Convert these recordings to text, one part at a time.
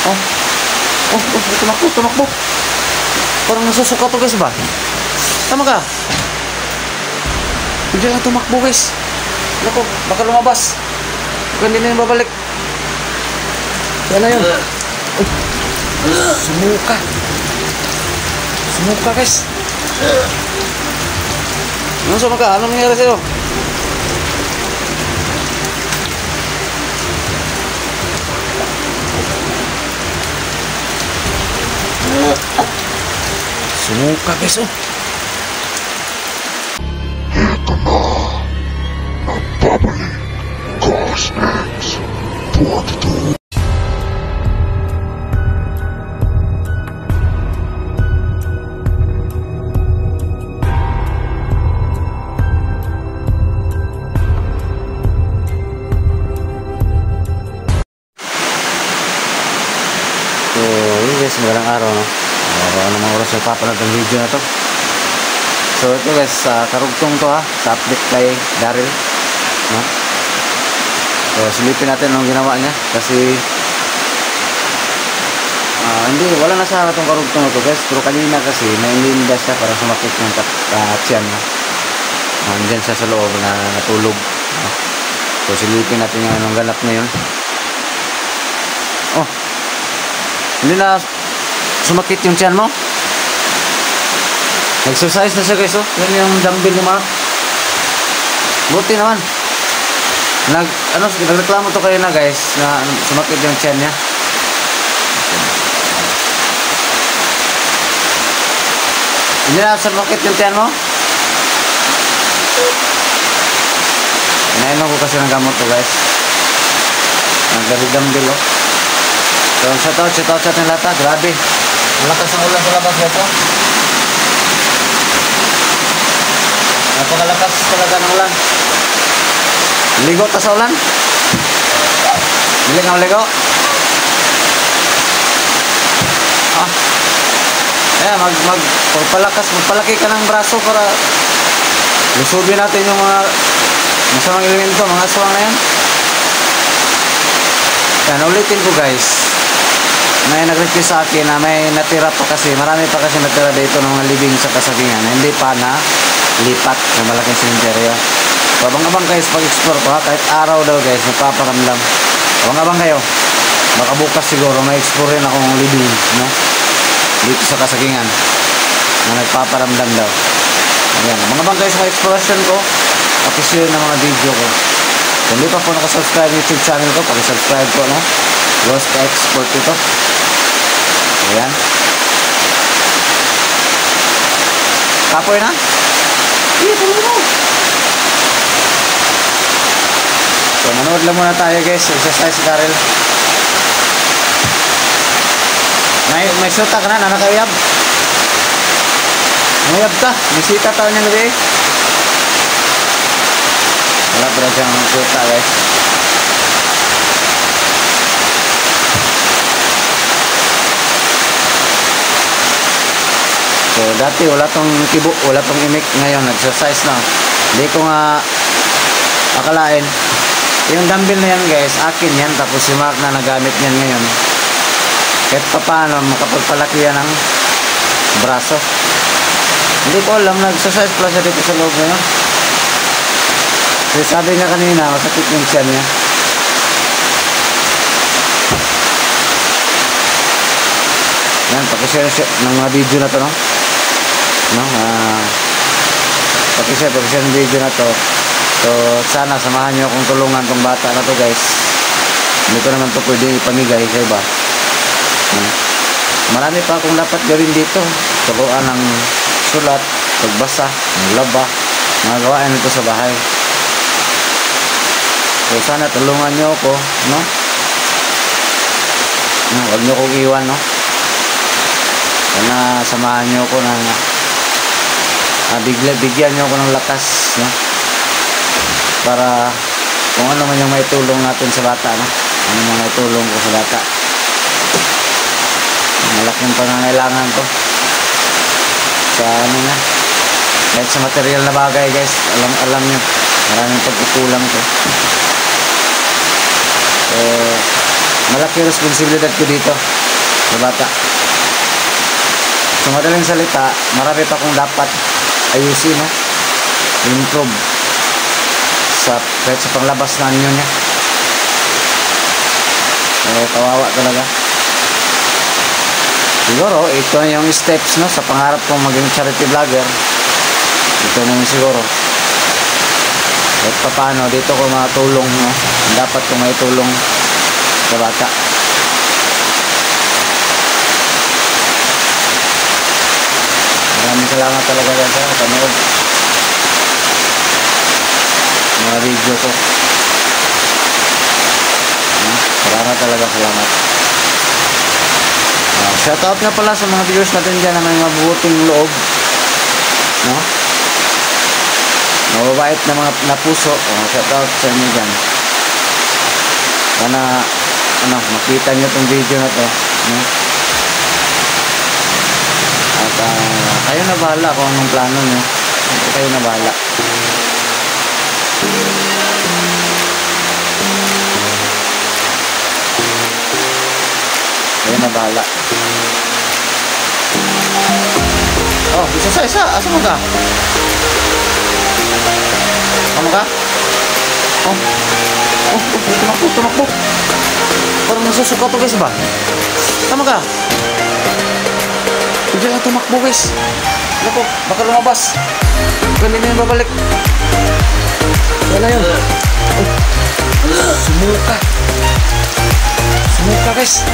Oh. Oh, tumakbo, tumakbo. Parang nasusuka to guys ba? Tama ka? Hindi na tumakbo guys. Naku, baka lumabas. Baka hindi na yung babalik. Yan na yun. Sumuka. Sumuka guys. Ano sumuka? Anong nangyari sa'yo? Sumuka guys oh. Ito na ang babalik Ghost X 22. So yun guys, magandang araw no. Ano mga oras na papanood ang video na to. So ito guys, karugtong to ha, sa update kay Daryl no? So silipin natin anong ginawa niya. Kasi hindi, wala na sa itong karugtong na to guys. Pero kanina kasi nailinda siya para sumakit ng tiyan no? Andyan siya sa loob na natulog no? So silipin natin yung anong ganap ngayon. Oh, hindi na sumakit yung tiyan mo. Exercise na siya guys oh. Yan yung dumbbell ni Mark. Buti naman. Nagreklamo to kayo na guys na sumakit yung tiyan niya. Hindi na sumakit yung tiyan mo. Inainom ko kasi ng gamot to guys. Ang gari dumbbell oh. So shout out sa ating lahat. Grabe, malakas ang ulan sa labas ito. Napakalakas talaga ng ulan. Ligo ta sa ulan. Bili ka ligo. Magpalaki ka ng braso para lusubin natin yung mga masamang elemento, mga aswang na yan. Yan, ulitin ko guys. May nag-request sa akin na may natira pa kasi, marami pa kasi natira dito ng mga living sa kasagingan. Hindi pa na lipat ng malaking cemetery. So abang-abang guys pag-explore ko ha, kahit araw daw guys, magpaparamdam. Abang-abang kayo. Baka bukas siguro may explore rin akong living no? Dito sa kasagingan na nagpaparamdam daw. Ayan, abang-abang guys sa exploration ko. Pakishare ng mga video ko. Kung hindi pa po nakasubscribe YouTube channel ko, pakisubscribe po no? Ghost X Sport ito. Ayan. Kapoy na? Iya, tuloy mo. So, manood lang muna tayo guys. Exercise Daryl. May syuta ka na, nanakayab. Mayab ka. Bisita tayo niya gabi. Wala pa siyang syuta guys. So dati wala tong kibo, wala tong imik. Ngayon nag-exercise na. Hindi ko nga akalain. Yung dumbbell na yan guys, akin yan. Tapos si Mark na nagamit niyan ngayon. Kahit pa paano makapagpalaki yan ng braso. Hindi ko alam, nag-exercise pala siya dito sa loob ngayon. Kasi sabi niya kanina, masakit yung tiyan niya. Yan, pakishare ng mga video na to no? Pakishare ng video na to. So sana samahan nyo akong tulungan tong bata na to guys. Hindi ko naman to pwede ipamigay sa iba. Marami pa akong dapat gawin dito. Turuan ng sulat, pagbasa, maglaba, mga gawain nito sa bahay. So sana tulungan nyo ako no? Huwag nyo kong iwan no? Sana samahan nyo ako ng bigyan nyo ako ng lakas no? Para kung ano man yung maitulong natin sa bata no? Ano man maitulong ko sa bata. Malaking pangangailangan to sa ano na, kahit sa material na bagay guys. Alam nyo, maraming pagkukulang to. So malaki responsibilidad ko dito sa bata. So madaling salita, marami pa akong dapat ayusin, no? Improve kahit sa panglabas na anyo niya. Kawawa talaga. Siguro ito yung steps, no, sa pangarap kong maging charity vlogger. Ito na yung siguro. At paano dito ko matulong, no? Dapat ko maitulong sa bata. Maraming salamat talaga sa panood mga video ko. Salamat talaga, salamat. Shoutout nga pala sa mga viewers natin dyan na may mabuting loob, no? Mababait na mga na puso. Shoutout sa inyo dyan. Sana makita nyo itong video na to, no? At kayo na bahala kung anong plano nyo. Kayo na bahala. Kayo na bahala. Oh, isa. Asa mo ka? Ano ka? Tumakbo. Parang nasusuka to, guys, ba? Tama ka? Hindi na tumakbo, guys. Naku, baka lumabas. Hindi na yung babalik. Wala yun. Sumuka. Sumuka, guys.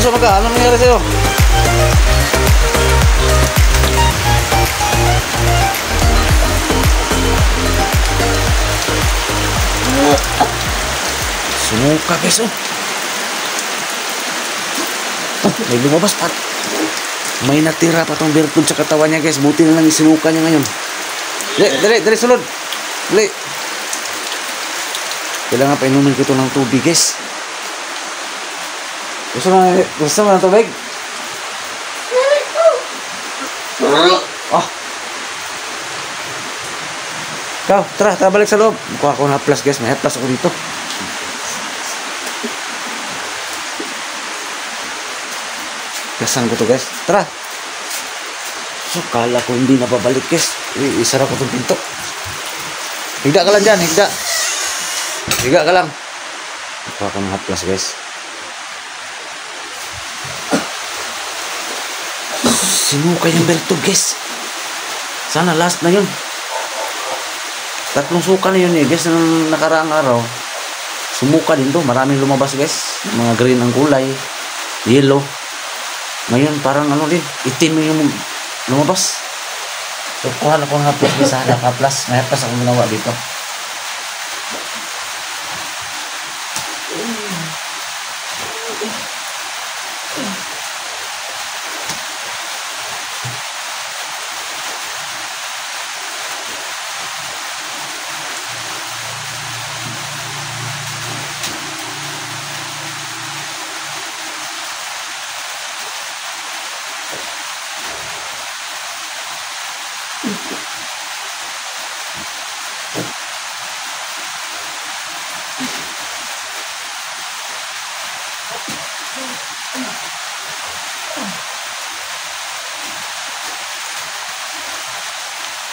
Ano ka? Ano nangyari sa'yo? Sumuka, guys, oh. May lumabas pa. May natira pa tong bertud sa katawan niya, guys. Buti na lang isinuka niya ngayon. Dali, sulod. Dali. Kailangan pa inumin ko ito ng tubig, guys. Gusto mo ng tubig? Oh. Ikaw, tara balik sa loob. Mukha ako na plus, guys. May plus ako dito. Plasan ko to, guys. Tara. So, kala ko hindi napabalik, guys. Isara ko itong pinto. Higda ka lang dyan, higda. Higa ka lang. Mukha ako ng plus, guys. Sinuka yung bertog, guys. Sana last na yun. 3 suka na yun, guys. Nung nakaraang araw, sumuka din to. Maraming lumabas, guys. Mga green ang kulay, yellow. Ngayon parang din, itim yung lumabas. So kuha na ko ng plus, guys. Naka-plus. May plus akong ginawa dito.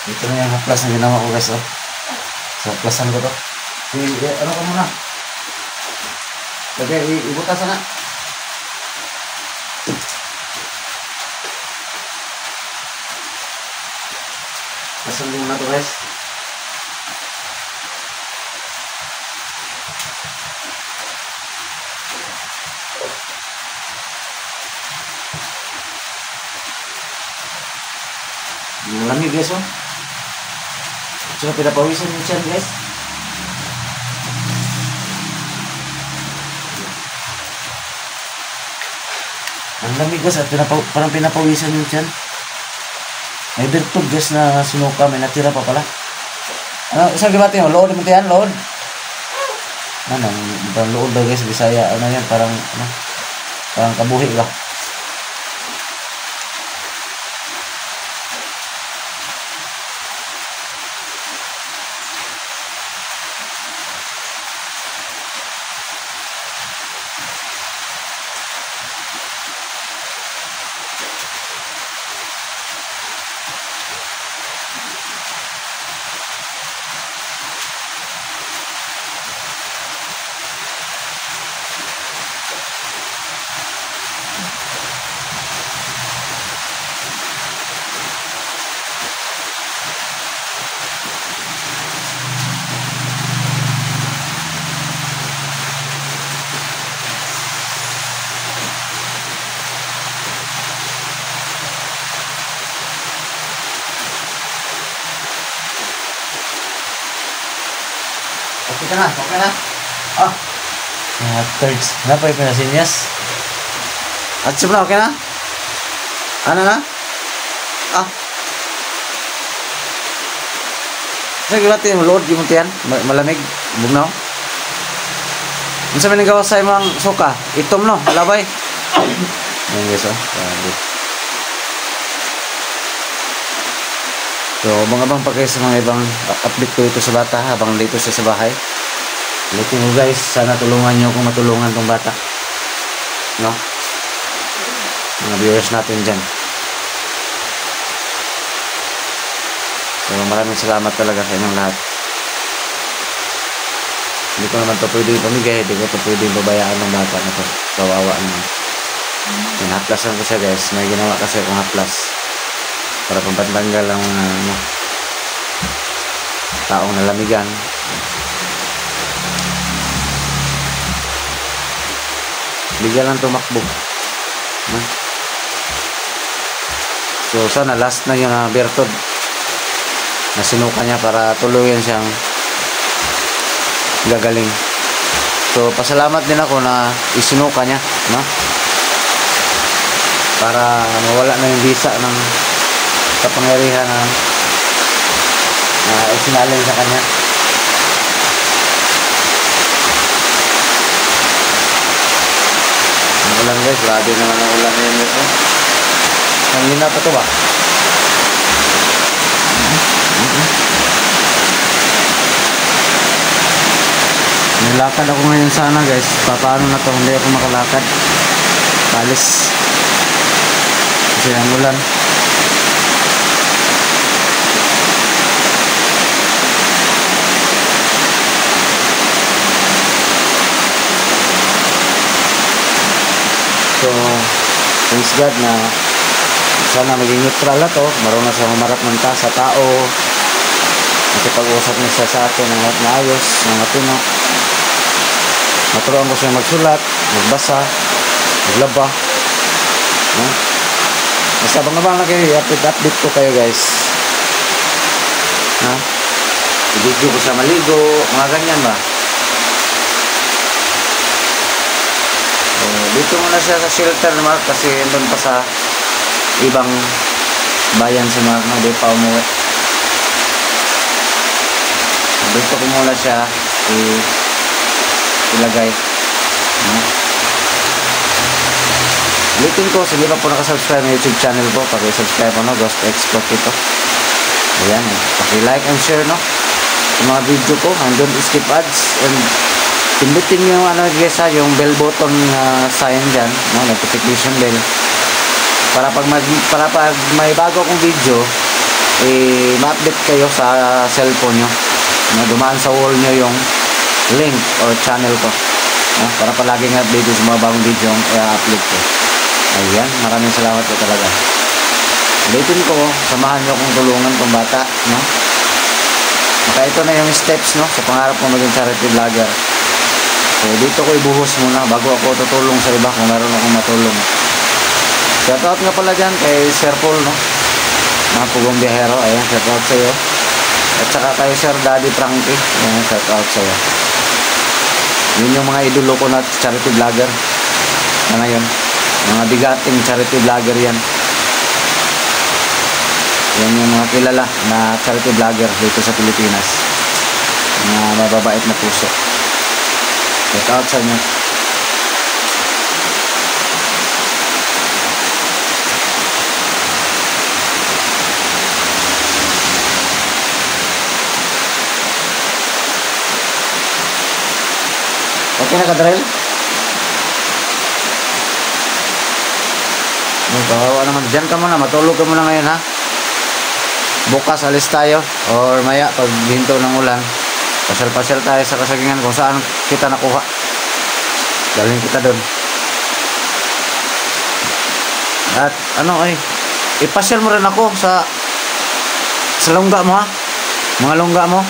Ito na yung haplas na ginawa ko, guys, oh. So, haplasan ko to. Ano ka muna? Lagay, ibutasan na. Haplasan ko muna to, guys. Malamig, guys, oh. So, pinapawisan yung tiyan, guys. Ang lamig, guys, at parang pinapawisan yung tiyan. May bertog, guys, na sinuka. May natira pa pala. Ano, isang gibati mo? Lood mo tiyan, lood? Parang lood daw, guys, Bisaya. Ano yan, parang kabuhi ba? Kita na, okay na. Ah. Thirds. Napay pa na sinyas. At simula, okay na? Ano na? Ah. Sige natin, load yung tiyan. Malamig. Bugnaw. Ano sabi ng gawa sa imong suka? Itom no? Labay. Ayan guys, oh. So, mga bang pagkaya sa mga ibang update ko ito sa bata habang dito siya sa bahay. Ulitin mo guys, sana tulungan nyo kung matulungan tong bata. No? Mga viewers natin dyan. So, maraming salamat talaga sa inyong lahat. Hindi ko naman ito pwede pamigay, hindi ko ito pwede babayaan ng bata na ito. Kawawa naman. Haplas ko siya guys, may ginawa kasi akong haplas. Para pampatanggal ang taong nalamigan. Bigyan lang tumakbo. So sana last na yung Bertod na sinuka niya para tuluyan siyang gagaling. So pasalamat din ako na isinuka niya, no? Para mawala na yung bisa ng kapangyarihan na isinalin sa kanya. Ang ulan guys, grabe naman ang ulan ngayon guys. Ang lina pa ito ba? Nilakad ako ngayon sana guys. Paano na to? Hindi ako makalakad. Palis. Kasi ang ulan. So, thanks God na sana maging neutral na to. Marunong siya humarap ng sa tao. Nakipag-usap niya siya sa atin ng maayos, ng matino. Maturuan ko siya magsulat, magbasa, maglaba. No? Basta abang-abang na kayo, update ko kayo guys. No? I-video ko siya maligo, mga ganyan ba? Dito muna siya sa shelter naman kasi doon pa sa ibang bayan si Mark na di pa umuwi. Dito ko muna siya ilagay. Ulitin ko, sige pa po nakasubscribe na YouTube channel ko, paki-subscribe po, no? Ghost Export ito. Ayan, paki-like and share, no? Yung mga video ko, and don't skip ads, and pindutin yung guys yung bell button sign dyan, no? Notification bell, para pag may bago akong video, ma-update kayo sa cellphone nyo, no? Dumaan sa wall nyo yung link or channel ko, no? Para palaging update sa mga bagong video yung i-upload ko. Ayan, maraming salamat po talaga. Ulitin ko, samahan nyo kung tulungan tong bata, no? Maka ito na yung steps, no? Sa pangarap ko maging charity vlogger. So, dito ko ibuhos muna bago ako tutulong sa iba kung meron akong matulong. Shoutout nga pala dyan kay Sir Paul, no? Mga pugong biyahero, ayan, shoutout sa iyo. At saka kay Sir Daddy Frankie, ayan, shoutout sa iyo. Yun yung mga idolo ko na charity vlogger na ngayon. Mga bigating charity vlogger yan. Yan yung mga kilala na charity vlogger dito sa Pilipinas. Mga mababait na puso. Check out sa inyo. Okay na ka, Darrell? Kawawa naman. Diyan ka muna. Matulog ka muna ngayon, ha? Bukas alis tayo. Or maya, pag hinto ng ulan, pasyal-pasyal tayo sa kasagingan kung saan kita nakuha. Dalhin kita doon. At ano ipasyal mo rin ako sa lungga mo, ha? Mga lungga mo.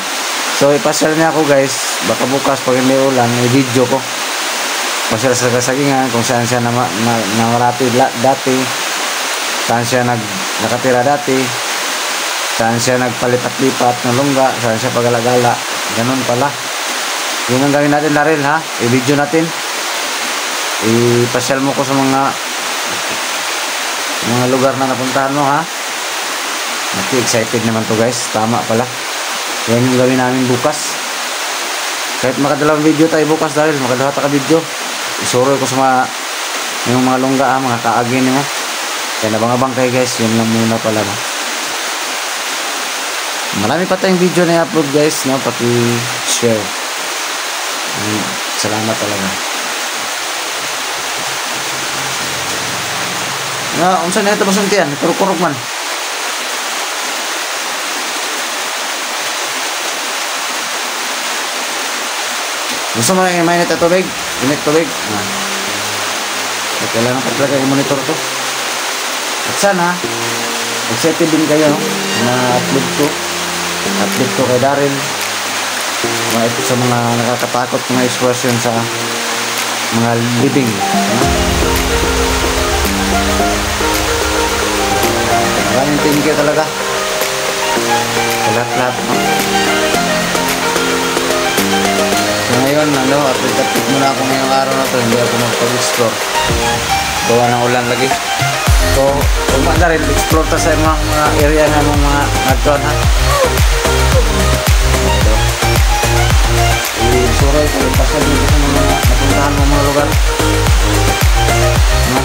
So ipasyal niya ako guys. Baka bukas pag hindi ulan, i-video ko. Pasyal sa kasagingan kung saan siya namarati dati. Saan siya nakatira dati. Saan siya nagpalipat-lipat ng lungga. Saan siya pagalagala. Ganun pala. Yun ang gawin natin, Daryl, ha? I-video natin. Ipasyal mo ko sa mga lugar na napuntahan mo, ha? Excited naman to, guys. Tama pala. Yan yung gawin namin bukas. Kahit makadalawang video tayo bukas, Daryl, makadalawa ka video. Isuroy ko sa yung mga lungga, ha? Mga kaagin mo. Kaya nabang-abang kayo, guys. Yun lang muna pala, no? Marami pa tayong video na i-upload, guys, no? Paki-share. Salamat talaga. Unsa na ito masuntian? Kurok-kurok man. Gusto mo na yung mainit na tubig? Init tubig? Kailangan pa talaga i-monitor to. At sana, excited din kayo, no? Update ko kay Daryl. Ito sa mga nakakatakot mga expression sa mga living. Maraming thank you talaga sa lahat-lahat, no? So ngayon, update muna ako ngayong araw na to. Hindi ako magpag-explore, gawa ng ulan lagi. So kung na rin explore ta sa mga area nga mga nagtuan, ha. Suroy ko pasal dito sa mga napuntahan mo mga lugar, no?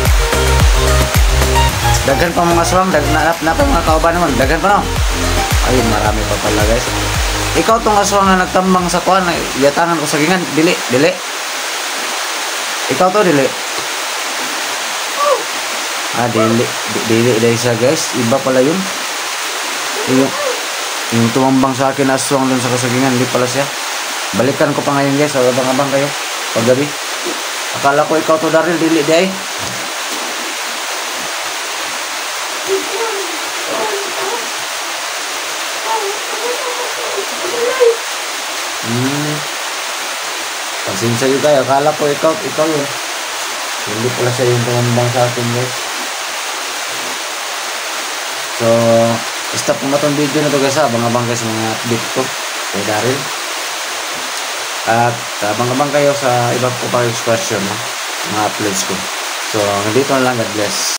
Daghan pa mga aswang, na pa mga kauban naman, daghan pa, no? Ayun, marami pa pala, guys. Ikaw tong aswang na nagtambang sa kuan, yatangan ko sa gingan, dili. Ikaw to, dili. Dili dahil siya, guys. Iba pala yun. Yung tumambang sa akin na aswang dun sa kasagingan, hindi pala siya. Balikan ko pa ngayon, guys. Abang-abang kayo paggabi. Akala ko ikaw to, Daryl, dili di ay. Pasensya yun tayo. Akala ko ikaw yun. Hindi pala siya yung tumambang sa akin, guys. So stop ko na itong video na to, guys. Abang-abang kayo sa mga update ko kay Daryl. At abang-abang kayo sa ibang ko pa expression, no? Mga uploads ko. So, nandito na lang. God bless.